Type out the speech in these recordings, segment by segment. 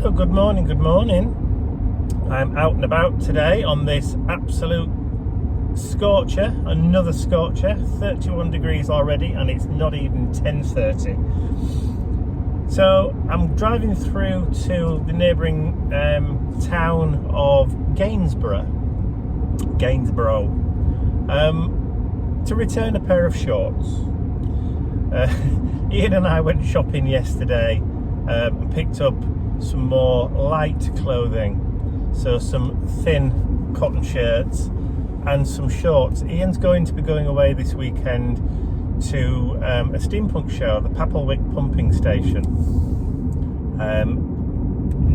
So good morning. I'm out and about today on this absolute scorcher, another scorcher, 31 degrees already, and it's not even 10:30. So I'm driving through to the neighbouring town of Gainsborough, to return a pair of shorts. Ian and I went shopping yesterday and picked up some more light clothing, so some thin cotton shirts and some shorts. Ian's going to be going away this weekend to a steampunk show, the Papplewick Pumping Station,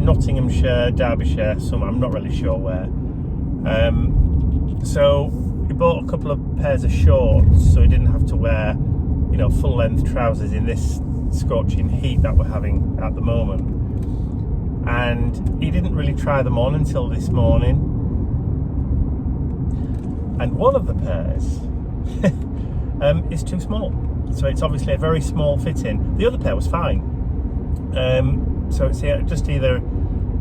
Nottinghamshire, Derbyshire, I'm not really sure where. So he bought a couple of pairs of shorts so he didn't have to wear, full length trousers in this scorching heat that we're having at the moment. And he didn't really try them on until this morning. And one of the pairs is too small. So it's obviously a very small fitting. The other pair was fine. So it's just either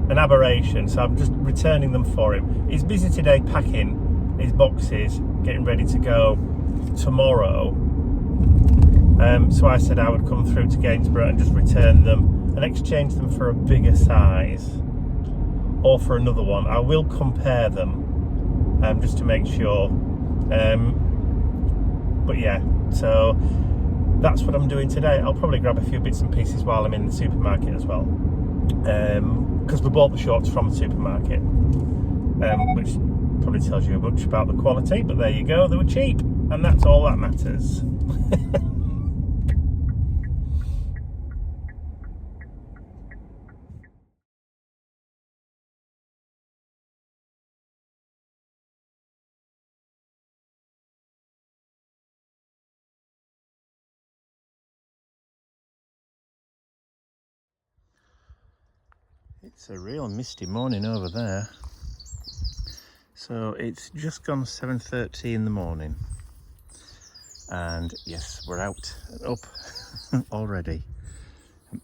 an aberration. So I'm just returning them for him. He's busy today packing his boxes, getting ready to go tomorrow. So I said I would come through to Gainsborough and just return them and exchange them for a bigger size or for another one. I will compare them just to make sure. But yeah, so that's what I'm doing today. I'll probably grab a few bits and pieces while I'm in the supermarket as well, because we bought the shorts from the supermarket, which probably tells you much about the quality, but there you go, they were cheap, and that's all that matters. It's a real misty morning over there. So it's just gone 7:30 in the morning. And yes, we're out and up already.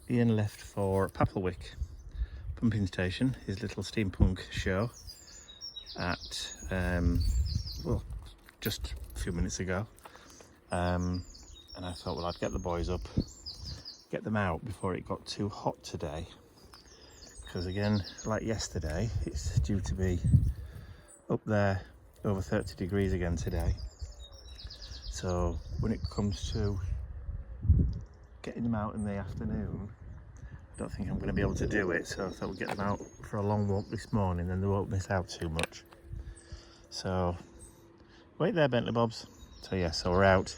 Ian left for Papplewick Pumping Station, his little steampunk show, at, just a few minutes ago. And I thought, well, I'd get the boys up, get them out before it got too hot today. Because again, like yesterday, it's due to be up there over 30 degrees again today. So when it comes to getting them out in the afternoon, I don't think I'm going to be able to do it. So I thought we'd get them out for a long walk this morning, then they won't miss out too much. So wait there, Bentley Bobs. So yeah, so we're out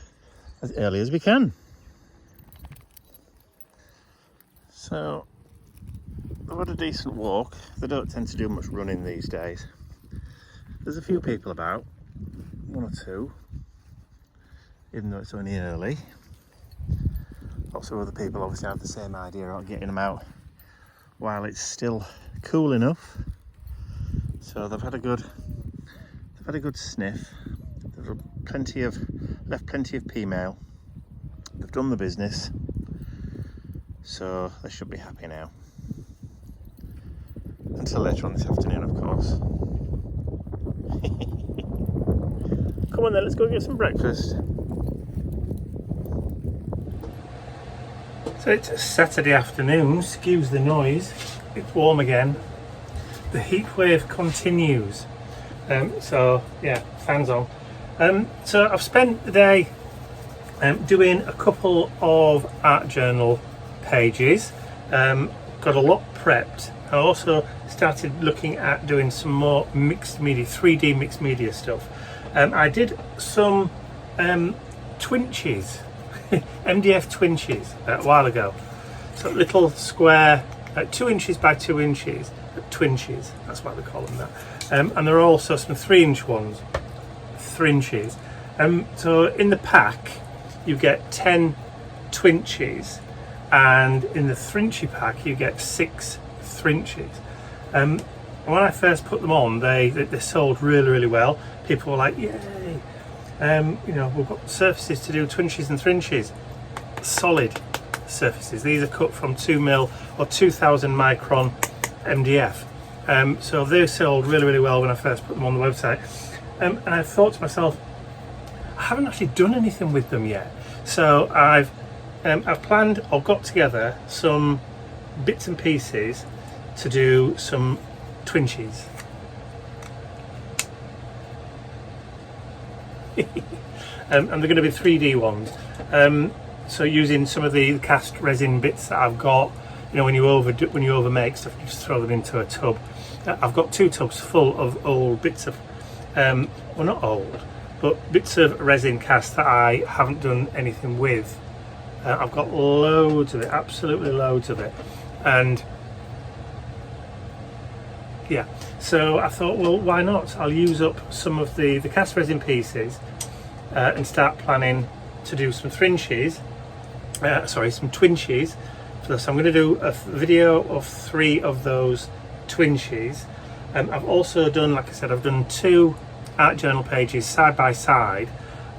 as early as we can. So I've had a decent walk. They don't tend to do much running these days. There's a few people about, one or two, even though it's only early. Lots of other people obviously have the same idea about getting them out while it's still cool enough. So they've had a good sniff. They've left plenty of pea mail. They've done the business. So they should be happy now. Until later on this afternoon, of course. Come on then, let's go get some breakfast. So it's a Saturday afternoon, excuse the noise. It's warm again. The heat wave continues. So yeah, fans on. So I've spent the day doing a couple of art journal pages. Got a lot prepped. I also started looking at doing some more mixed media, 3D mixed media stuff. I did some twinches, MDF twinches a while ago. So little square, 2 inches by 2 inches, twinches, that's why we call them that. And there are also some 3-inch ones, 3 inches. So in the pack, you get 10 twinches, and in the 3-inchy pack, you get 6 3-inches. When I first put them on, they sold really well. People were like, yay, we've got surfaces to do 2 inches and 3 inches. Solid surfaces. These are cut from 2mm or 2000 micron MDF. So they sold really, really well when I first put them on the website. And I thought to myself, I haven't actually done anything with them yet. So I've planned or got together some bits and pieces to do some twinchies. And they're going to be 3D ones. So using some of the cast resin bits that I've got, you know, when you over make stuff, you just throw them into a tub. I've got 2 tubs full of old bits of, well, not old, but bits of resin cast that I haven't done anything with. I've got loads of it, absolutely loads of it, and yeah. So I thought, well, why not? I'll use up some of the cast resin pieces and start planning to do some twinchies. Some twinchies. So I'm going to do a video of 3 of those twinchies. I've also done, like I said, I've done 2 art journal pages side by side,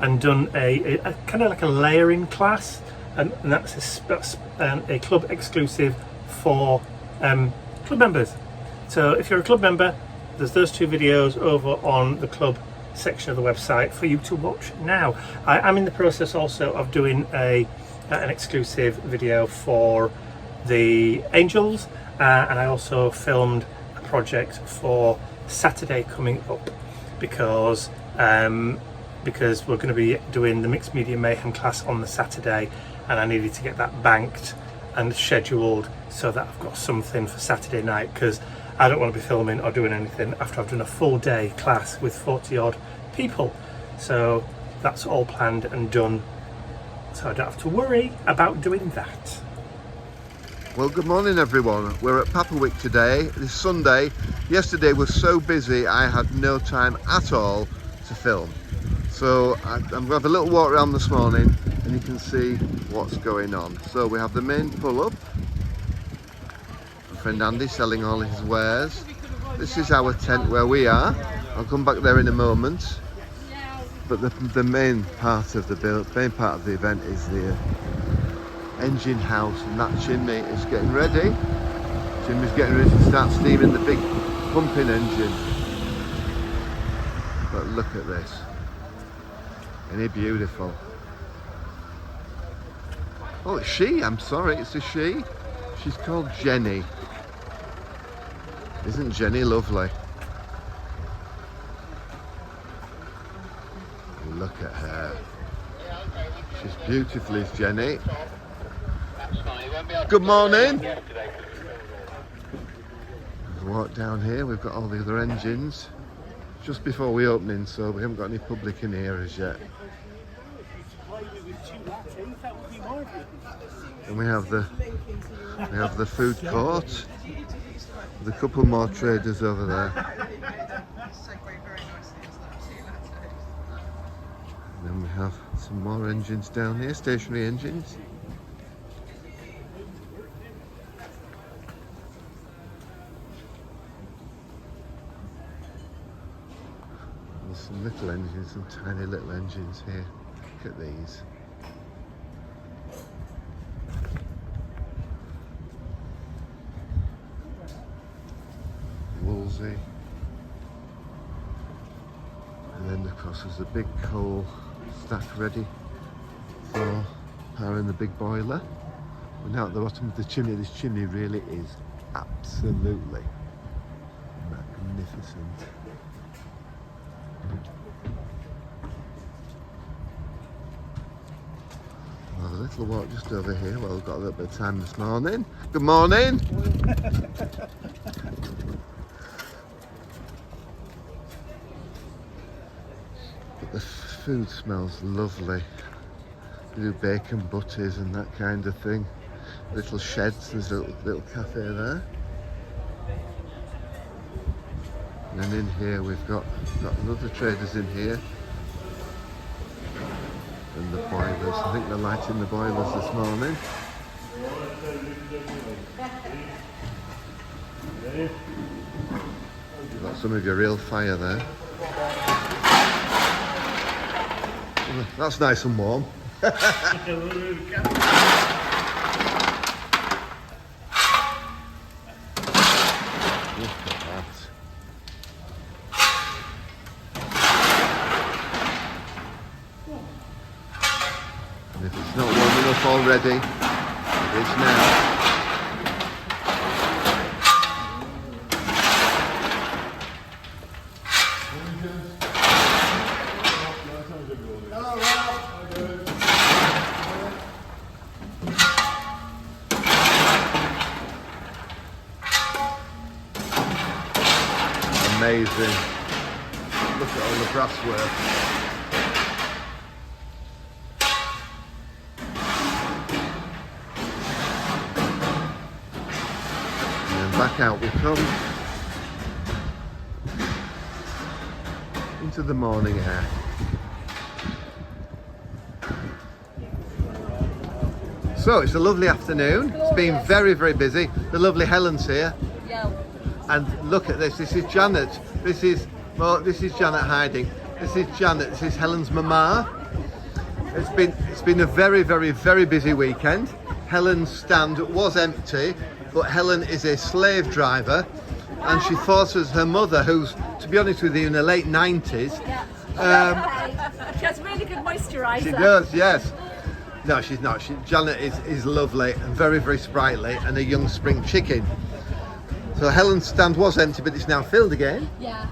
and done a kind of like a layering class, and that's a club exclusive for club members. So if you're a club member, there's those 2 videos over on the club section of the website for you to watch now. I am in the process also of doing an exclusive video for the Angels, and I also filmed a project for Saturday coming up, because we're going to be doing the Mixed Media Mayhem class on the Saturday, and I needed to get that banked and scheduled so that I've got something for Saturday night, because I don't want to be filming or doing anything after I've done a full day class with 40 odd people. So that's all planned and done, so I don't have to worry about doing that. Well, good morning everyone. We're at Papplewick today. This Sunday. Yesterday was so busy I had no time at all to film. So I'm going to have a little walk around this morning and you can see what's going on. So we have the main pull-up. My friend Andy selling all his wares. This is our tent where we are. I'll come back there in a moment. But the main part of the event is the engine house, and that chimney is getting ready. Jimmy's getting ready to start steaming the big pumping engine. But look at this. Isn't it beautiful? Oh, it's she. I'm sorry, it's a she. She's called Jenny. Isn't Jenny lovely? Look at her. She's beautiful, is Jenny. Good morning. Walk down here, we've got all the other engines. Just before we opening, so we haven't got any public in here as yet. And we have the food court with a couple more traders over there. And then we have some more engines down here, stationary engines. There's some little engines, some tiny little engines here. Look at these. Woolsey. And then of course there's a big coal stack ready for powering the big boiler. We're now at the bottom of the chimney. This chimney really is absolutely magnificent. We'll have a little walk just over here. Well, we've got a little bit of time this morning. Good morning. But the food smells lovely. We do bacon butties and that kind of thing. Little sheds, there's a little cafe there. And then in here we've got another traders in here. And the boilers, I think they're lighting the boilers this morning. You've got some of your real fire there. That's nice and warm. Look at that. And if it's not warm enough already, it is now. Amazing. Look at all the brass work. And then back out we come into the morning air. So it's a lovely afternoon. It's been very, very busy. The lovely Helen's here. Yeah. And look at this. This is Janet. This is Janet hiding. This is Janet. This is Helen's mama. It's been a very, very, very busy weekend. Helen's stand was empty, but Helen is a slave driver, and she forces her mother, who's, to be honest with you, in the late 90s. Yeah. She has really good moisturiser. She does, yes. No, she's not. Janet is lovely and very, very sprightly, and a young spring chicken. So Helen's stand was empty, but it's now filled again. Yeah.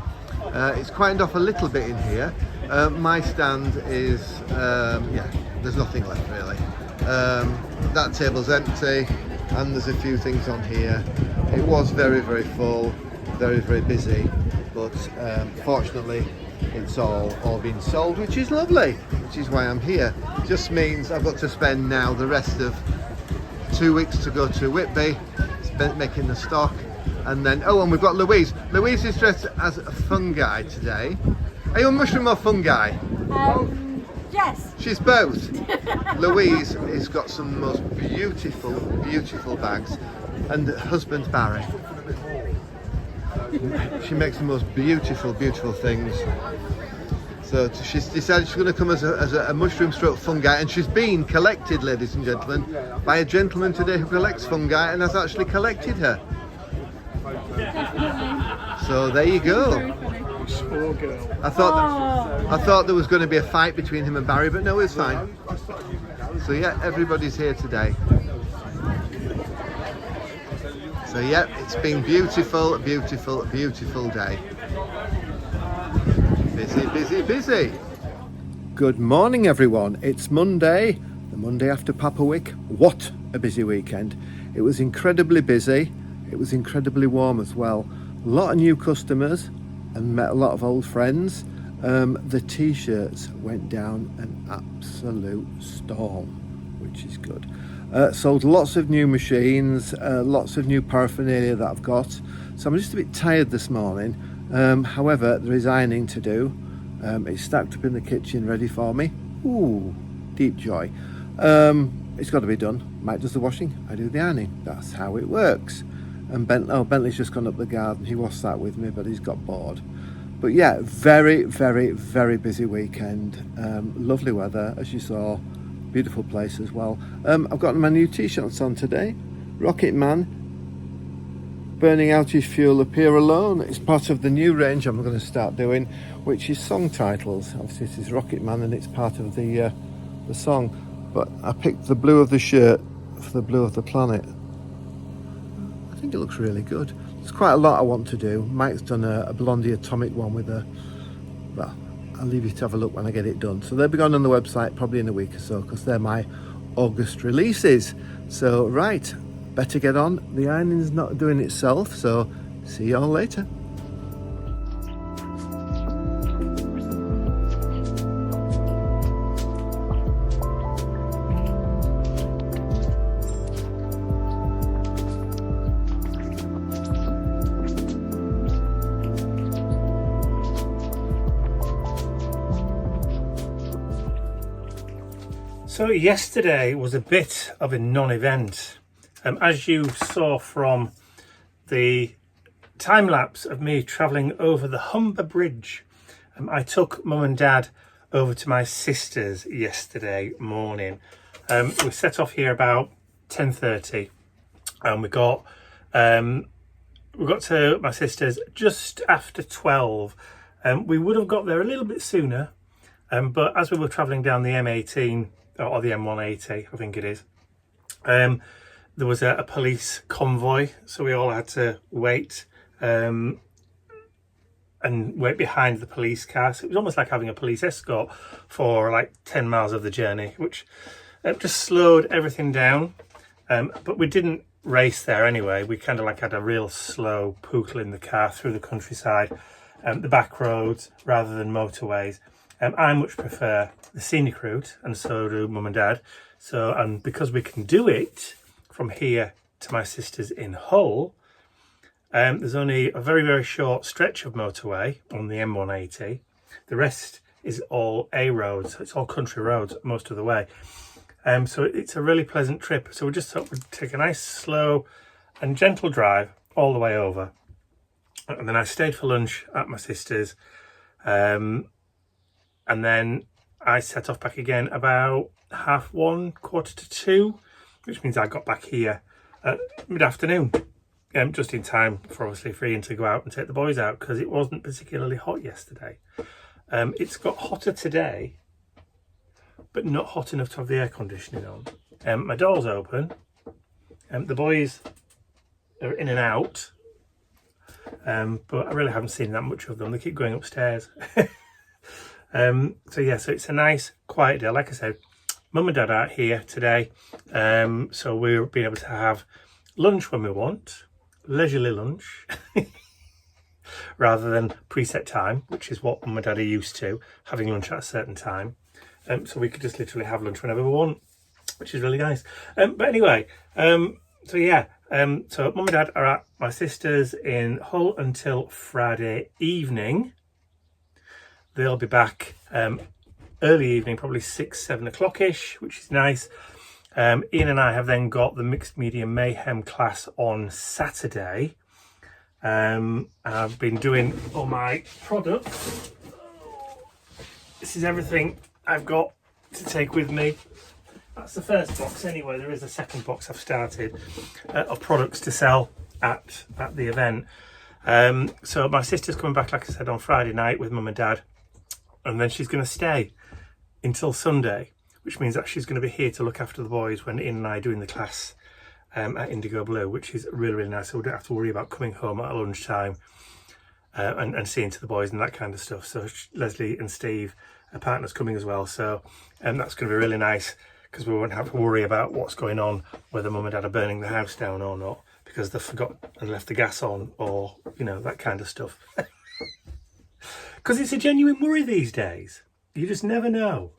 It's quietened off a little bit in here. My stand is, there's nothing left really. That table's empty, and there's a few things on here. It was very, very full, very, very busy, but fortunately it's all been sold, which is lovely, which is why I'm here. Just means I've got to spend now the rest of 2 weeks to go to Whitby, spent making the stock. And then, and we've got Louise. Louise is dressed as a fungi today. Are you a mushroom or fungi? Yes. She's both. Louise has got some most beautiful, beautiful bags. And husband Barry. She makes the most beautiful, beautiful things. So she's decided she's going to come as a mushroom stroke fungi, and she's been collected, ladies and gentlemen, by a gentleman today who collects fungi and has actually collected her. So there you go. Poor girl. I thought there was going to be a fight between him and Barry, but no, it's fine. So yeah, everybody's here today. So yeah, it's been beautiful, beautiful, beautiful day. Busy, busy, busy. Good morning, everyone. It's Monday, the Monday after Papplewick. What a busy weekend. It was incredibly busy. It was incredibly warm as well. A lot of new customers and met a lot of old friends. The t-shirts went down an absolute storm, which is good. Sold lots of new machines, lots of new paraphernalia that I've got. So I'm just a bit tired this morning. However, there is ironing to do. It's stacked up in the kitchen ready for me. Ooh, deep joy. It's got to be done. Mike does the washing, I do the ironing. That's how it works. And Bentley's just gone up the garden. He was sat with me, but he's got bored. But yeah, very, very, very busy weekend. Lovely weather, as you saw. Beautiful place as well. I've got my new t-shirts on today. Rocket Man, burning out his fuel, appear alone. It's part of the new range I'm going to start doing, which is song titles. Obviously, this is Rocket Man, and it's part of the song. But I picked the blue of the shirt for the blue of the planet. I think it looks really good. There's quite a lot I want to do. Mike's done a Blondie Atomic one with a, well, I'll leave you to have a look when I get it done. So they'll be going on the website probably in a week or so, because they're my August releases. So right, better get on. The ironing's not doing itself, so see you all later. So yesterday was a bit of a non-event. As you saw from the time lapse of me travelling over the Humber Bridge, I took mum and dad over to my sister's yesterday morning. We set off here about 10:30, and we got we got to my sister's just after 12. We would have got there a little bit sooner, but as we were travelling down the M18 or the M180, I think it is, there was a police convoy, so we all had to wait and wait behind the police car. So it was almost like having a police escort for like 10 miles of the journey, which just slowed everything down. But we didn't race there anyway. We kind of like had a real slow pootle in the car through the countryside, the back roads rather than motorways. I much prefer the scenic route, and so do Mum and Dad. So, and because we can do it from here to my sister's in Hull, there's only a very, very short stretch of motorway on the M180. The rest is all A roads. It's all country roads most of the way. So it's a really pleasant trip. So we just thought we'd take a nice, slow and gentle drive all the way over. And then I stayed for lunch at my sister's. And then I set off back again about 1:30, 1:45, which means I got back here at mid-afternoon. Just in time for obviously for Ian to go out and take the boys out, because it wasn't particularly hot yesterday. It's got hotter today, but not hot enough to have the air conditioning on. My door's open. The boys are in and out, but I really haven't seen that much of them. They keep going upstairs. So yeah, so it's a nice quiet day. Like I said, Mum and Dad are out here today, so we'll be able to have lunch when we want, leisurely lunch, rather than preset time, which is what Mum and Dad are used to, having lunch at a certain time. So we could just literally have lunch whenever we want, which is really nice. But anyway, so yeah, so Mum and Dad are at my sister's in Hull until Friday evening. They'll be back early evening, probably 6-7 o'clock-ish, which is nice. Ian and I have then got the Mixed Media Mayhem class on Saturday. And I've been doing all my products. This is everything I've got to take with me. That's the first box anyway. There is a second box I've started of products to sell at the event. So my sister's coming back, like I said, on Friday night with Mum and Dad. And then she's going to stay until Sunday, which means that she's going to be here to look after the boys when Ian and I are doing the class at Indigo Blue, which is really, really nice. So we don't have to worry about coming home at lunchtime and seeing to the boys and that kind of stuff. So Leslie and Steve, our partner's coming as well. So that's going to be really nice, because we won't have to worry about what's going on, whether Mum and Dad are burning the house down or not, because they've forgot and left the gas on, or, you know, that kind of stuff. Because it's a genuine worry these days. You just never know.